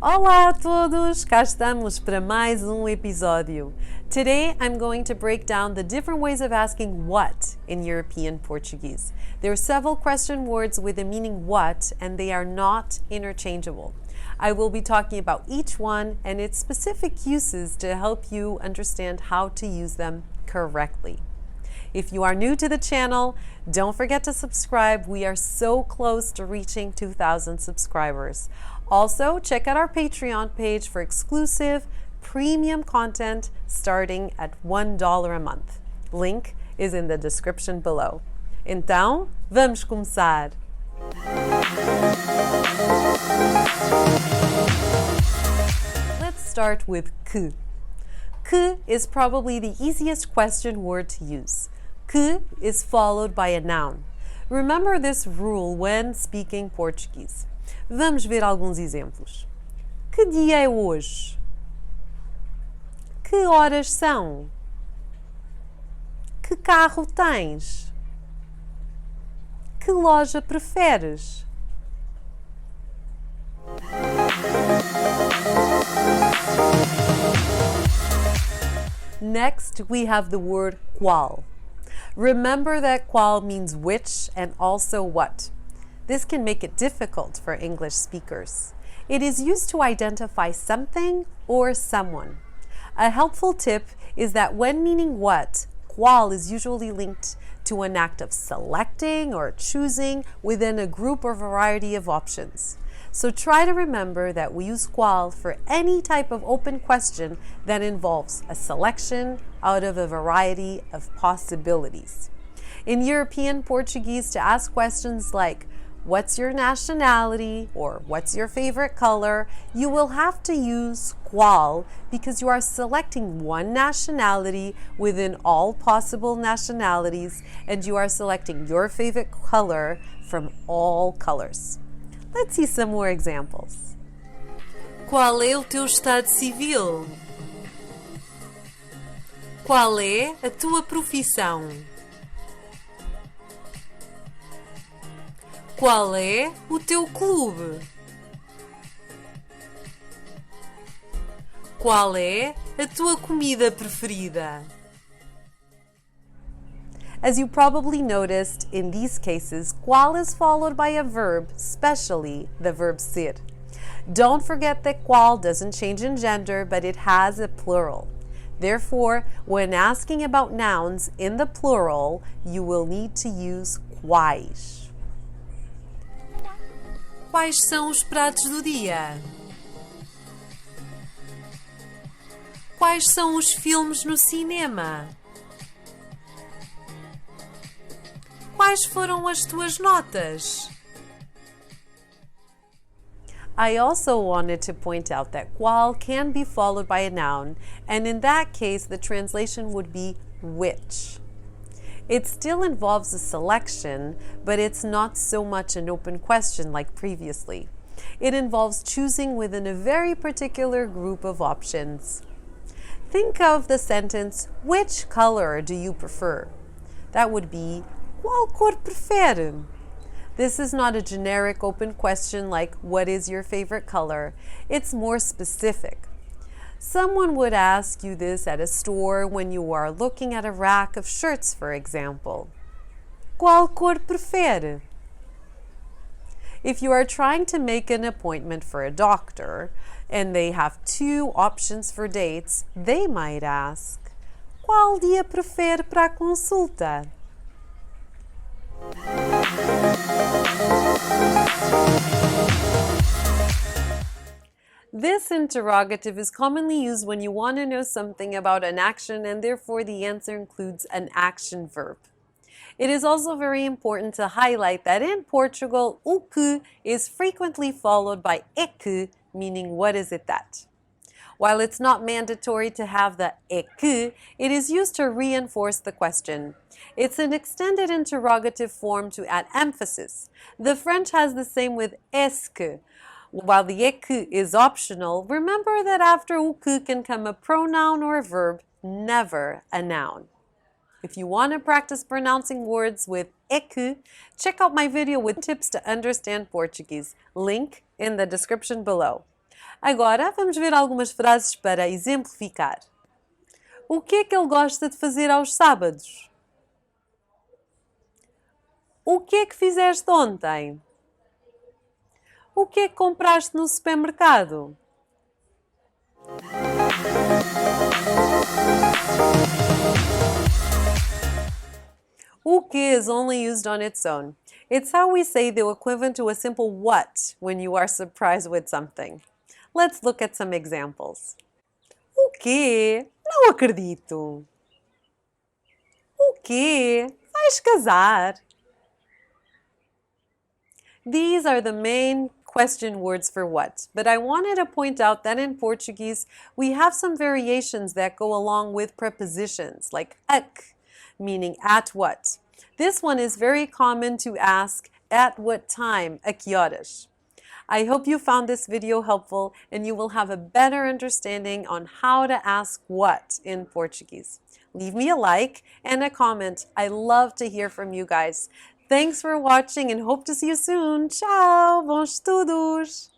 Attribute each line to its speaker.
Speaker 1: Olá a todos! Cá estamos para mais um episódio. Today I'm going to break down the different ways of asking what in European Portuguese. There are several question words with the meaning what and they are not interchangeable. I will be talking about each one and its specific uses to help you understand how to use them correctly. If you are new to the channel, don't forget to subscribe. We are so close to reaching 2,000 subscribers. Also, check out our Patreon page for exclusive premium content starting at $1 a month. Link is in the description below. Então, vamos começar! Let's start with que. Que is probably the easiest question word to use. Que is followed by a noun. Remember this rule when speaking Portuguese. Vamos ver alguns exemplos. Que dia é hoje? Que horas são? Que carro tens? Que loja preferes? Next, we have the word QUAL. Remember that QUAL means which and also what. This can make it difficult for English speakers. It is used to identify something or someone. A helpful tip is that when meaning what, QUAL is usually linked to an act of selecting or choosing within a group or variety of options. So try to remember that we use QUAL for any type of open question that involves a selection out of a variety of possibilities. In European Portuguese, to ask questions like, what's your nationality or what's your favorite color, you will have to use QUAL because you are selecting one nationality within all possible nationalities and you are selecting your favorite color from all colors. Let's see some more examples. Qual é o teu estado civil? Qual é a tua profissão? Qual é o teu clube? Qual é a tua comida preferida? As you probably noticed, in these cases, qual is followed by a verb, especially the verb ser. Don't forget that qual doesn't change in gender, but it has a plural. Therefore, when asking about nouns in the plural, you will need to use quais. Quais são os pratos do dia? Quais são os filmes no cinema? Quais foram as tuas notas? I also wanted to point out that qual can be followed by a noun, and in that case, the translation would be which. It still involves a selection, but it's not so much an open question like previously. It involves choosing within a very particular group of options. Think of the sentence, which color do you prefer? That would be, qual cor prefere? This is not a generic open question like, what is your favorite color? It's more specific. Someone would ask you this at a store when you are looking at a rack of shirts, for example. Qual cor prefere? If you are trying to make an appointment for a doctor and they have two options for dates, they might ask, qual dia prefere para a consulta? This interrogative is commonly used when you want to know something about an action and therefore the answer includes an action verb. It is also very important to highlight that in Portugal, o que is frequently followed by é que, meaning what is it that. While it's not mandatory to have the é que, it is used to reinforce the question. It's an extended interrogative form to add emphasis. The French has the same with est-ce que. While the é que is optional, remember that after o que can come a pronoun or a verb, never a noun. If you want to practice pronouncing words with é que, check out my video with tips to understand Portuguese. Link in the description below. Agora, vamos ver algumas frases para exemplificar. O que é que ele gosta de fazer aos sábados? O que é que fizeste ontem? O que é que compraste no supermercado? O que is only used on its own. It's how we say the equivalent to a simple what when you are surprised with something. Let's look at some examples. O quê? Não acredito. O quê? Vais casar? These are the main question words for what, but I wanted to point out that in Portuguese, we have some variations that go along with prepositions, like ak, meaning at what. This one is very common to ask, at what time, a que horas. I hope you found this video helpful and you will have a better understanding on how to ask what in Portuguese. Leave me a like and a comment. I love to hear from you guys. Thanks for watching and hope to see you soon. Tchau! Bons estudos!